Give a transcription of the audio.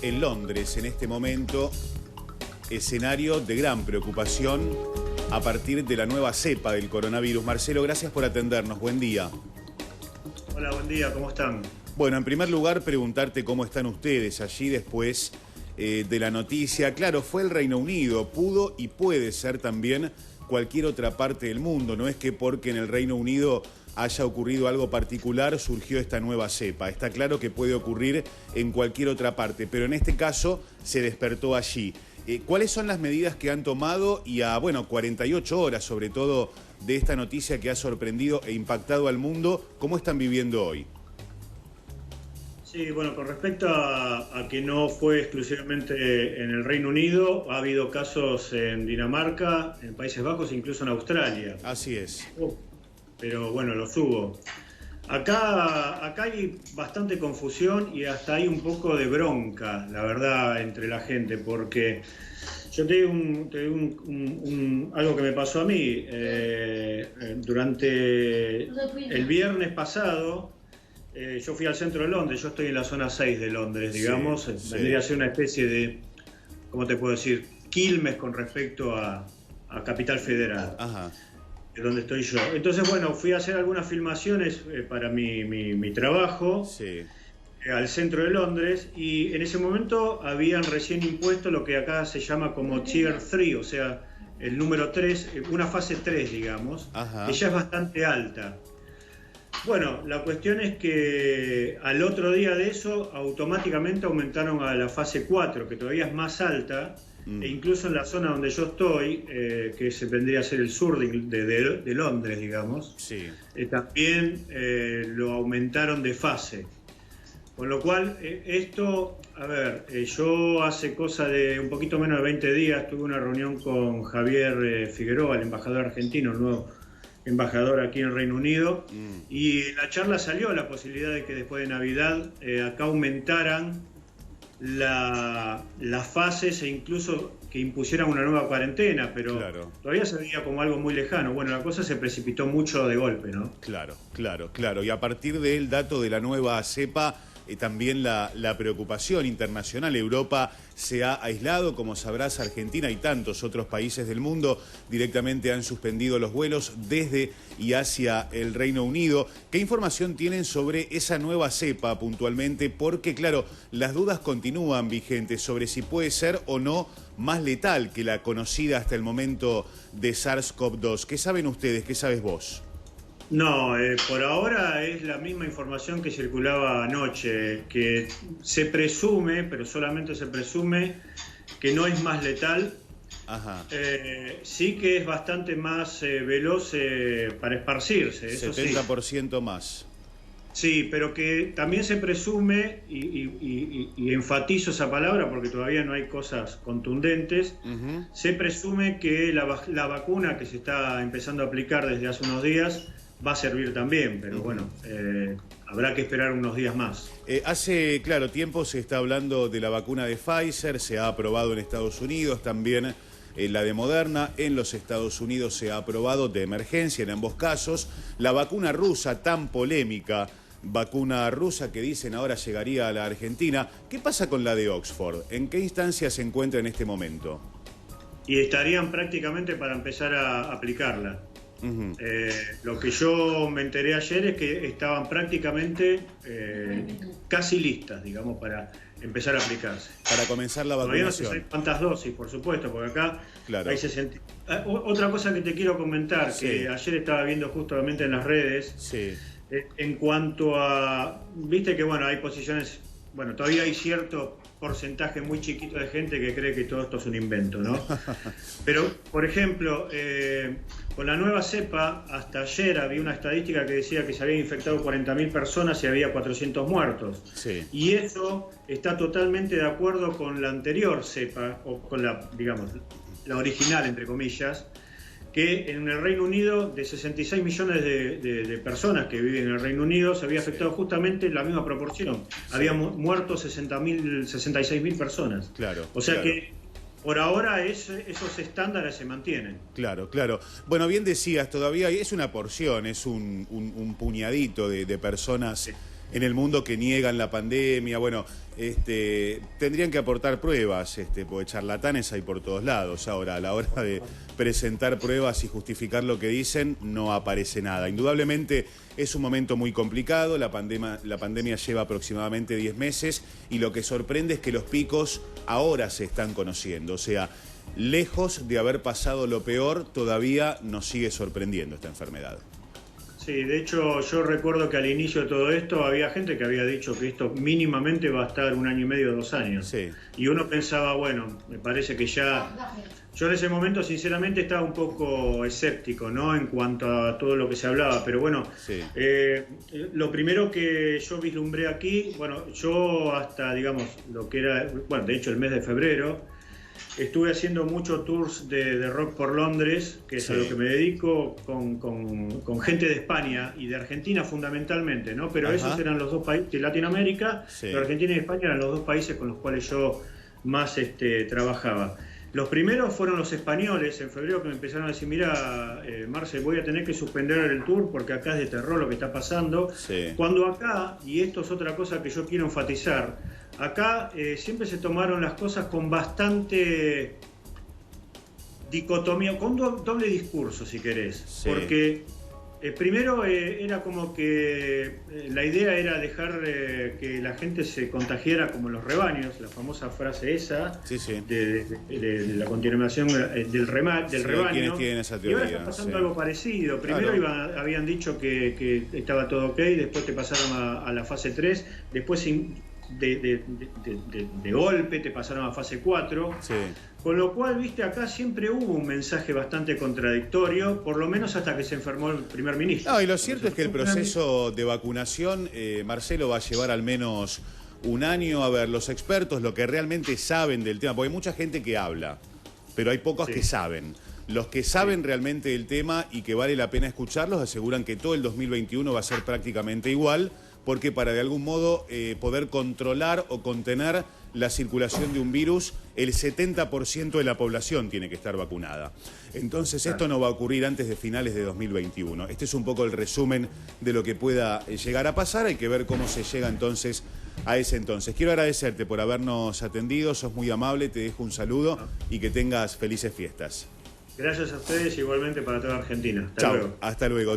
en Londres en este momento, escenario de gran preocupación a partir de la nueva cepa del coronavirus. Marcelo, gracias por atendernos. Buen día. Hola, buen día. ¿Cómo están? Bueno, en primer lugar, preguntarte cómo están ustedes allí después de la noticia. Claro, fue el Reino Unido, pudo y puede ser también cualquier otra parte del mundo. No es que porque en el Reino Unido haya ocurrido algo particular, surgió esta nueva cepa. Está claro que puede ocurrir en cualquier otra parte, pero en este caso se despertó allí. ¿Cuáles son las medidas que han tomado y a 48 horas, sobre todo, de esta noticia que ha sorprendido e impactado al mundo? ¿Cómo están viviendo hoy? Sí, bueno, con respecto a que no fue exclusivamente en el Reino Unido, ha habido casos en Dinamarca, en Países Bajos e incluso en Australia. Así es. Pero bueno, los hubo. Acá hay bastante confusión y hasta hay un poco de bronca, la verdad, entre la gente, porque yo te digo algo que me pasó a mí. Durante el viernes pasado, yo fui al centro de Londres. Yo estoy en la zona 6 de Londres, digamos. Sí. Vendría a ser una especie de, ¿cómo te puedo decir?, Quilmes con respecto a Capital Federal. Ajá. De donde estoy yo. Entonces, bueno, fui a hacer algunas filmaciones para mi trabajo, Sí. Al centro de Londres, y en ese momento habían recién impuesto lo que acá se llama como Tier 3, o sea, el número 3, una fase 3, digamos, Ajá. que ya es bastante alta. Bueno, la cuestión es que al otro día de eso, automáticamente aumentaron a la fase 4, que todavía es más alta. E incluso en la zona donde yo estoy, que se vendría a ser el sur de Londres, digamos, Sí. También lo aumentaron de fase. Con lo cual, esto, a ver, yo hace cosa de un poquito menos de 20 días tuve una reunión con Javier Figueroa, el embajador argentino, el nuevo embajador aquí en el Reino Unido, y en la charla salió la posibilidad de que después de Navidad acá aumentaran las fases e incluso que impusieran una nueva cuarentena, pero Claro. Todavía se veía como algo muy lejano. Bueno, la cosa se precipitó mucho de golpe, ¿no? Claro. Y a partir del dato de la nueva cepa, también la preocupación internacional. Europa se ha aislado, como sabrás, Argentina y tantos otros países del mundo directamente han suspendido los vuelos desde y hacia el Reino Unido. ¿Qué información tienen sobre esa nueva cepa puntualmente? Porque, claro, las dudas continúan vigentes sobre si puede ser o no más letal que la conocida hasta el momento de SARS-CoV-2. ¿Qué saben ustedes? ¿Qué sabes vos? No, por ahora es la misma información que circulaba anoche, que se presume, pero solamente se presume, que no es más letal. Ajá. Sí que es bastante más veloz para esparcirse, eso 70% más. Sí, pero que también se presume, y enfatizo esa palabra porque todavía no hay cosas contundentes, se presume que la vacuna que se está empezando a aplicar desde hace unos días va a servir también, pero bueno, habrá que esperar unos días más. Hace, claro, tiempo se está hablando de la vacuna de Pfizer, se ha aprobado en Estados Unidos, también la de Moderna en los Estados Unidos se ha aprobado de emergencia en ambos casos. La vacuna rusa, tan polémica, vacuna rusa que dicen ahora llegaría a la Argentina. ¿Qué pasa con la de Oxford? ¿En qué instancia se encuentra en este momento? Y estarían prácticamente para empezar a aplicarla. Lo que yo me enteré ayer es que estaban prácticamente casi listas, digamos, para empezar a aplicarse. Para comenzar la Todavía vacunación. no sé cuántas dosis, por supuesto, porque acá Claro. hay 60... Otra cosa que te quiero comentar, Sí. que ayer estaba viendo justamente en las redes, Sí. en cuanto a... Viste que, bueno, hay posiciones... Bueno, todavía hay cierto porcentaje muy chiquito de gente que cree que todo esto es un invento, ¿no? Pero, por ejemplo, con la nueva cepa, hasta ayer había una estadística que decía que se habían infectado 40.000 personas y había 400 muertos. Sí. Y eso está totalmente de acuerdo con la anterior cepa, o con la, digamos, la original, entre comillas, que en el Reino Unido, de 66 millones de personas que viven en el Reino Unido, se había afectado justamente la misma proporción. Sí. Había muerto 66.000 personas. Claro. O sea claro. que por ahora esos estándares se mantienen. Claro. Bueno, bien decías, todavía es una porción, es un puñadito de personas en el mundo que niegan la pandemia. Bueno, tendrían que aportar pruebas, porque charlatanes hay por todos lados. Ahora, a la hora de presentar pruebas y justificar lo que dicen, no aparece nada. Indudablemente es un momento muy complicado, la pandemia lleva aproximadamente 10 meses y lo que sorprende es que los picos ahora se están conociendo. O sea, lejos de haber pasado lo peor, todavía nos sigue sorprendiendo esta enfermedad. Sí, de hecho yo recuerdo que al inicio de todo esto había gente que había dicho que esto mínimamente va a estar 1 año y medio, 2 años. Sí. Y uno pensaba, bueno, me parece que ya... Yo en ese momento sinceramente estaba un poco escéptico, ¿no? En cuanto a todo lo que se hablaba, pero bueno, sí. Lo primero que yo vislumbré aquí, bueno, yo hasta, digamos, lo que era, bueno, de hecho el mes de febrero, estuve haciendo muchos tours de rock por Londres, que es a lo que me dedico, con gente de España y de Argentina fundamentalmente, ¿no? Pero esos eran los 2 países de Latinoamérica, pero Argentina y España eran los 2 países con los cuales yo más trabajaba. Los primeros fueron los españoles, en febrero, que me empezaron a decir, mira, Marce, voy a tener que suspender el tour porque acá es de terror lo que está pasando. Sí. Cuando acá, y esto es otra cosa que yo quiero enfatizar, acá siempre se tomaron las cosas con bastante dicotomía, con doble discurso, si querés. Sí. Porque primero era como que la idea era dejar que la gente se contagiara como los rebaños, la famosa frase esa, de la continuación del rebaño. Esa teoría, y ahora está pasando algo parecido. Primero habían dicho que estaba todo ok, después te pasaron a la fase 3, después de golpe te pasaron a fase 4. Sí. Con lo cual, viste, acá siempre hubo un mensaje bastante contradictorio, por lo menos hasta que se enfermó el primer ministro. No, y lo cierto es que el proceso de vacunación, Marcelo, va a llevar al menos 1 año. A ver, los expertos, lo que realmente saben del tema, porque hay mucha gente que habla, pero hay pocos que saben. Los que saben realmente del tema y que vale la pena escucharlos aseguran que todo el 2021 va a ser prácticamente igual, porque para de algún modo poder controlar o contener la circulación de un virus, el 70% de la población tiene que estar vacunada. Entonces esto no va a ocurrir antes de finales de 2021. Este es un poco el resumen de lo que pueda llegar a pasar. Hay que ver cómo se llega entonces a ese entonces. Quiero agradecerte por habernos atendido, sos muy amable, te dejo un saludo y que tengas felices fiestas. Gracias a ustedes, igualmente para toda Argentina. Hasta luego. Hasta luego.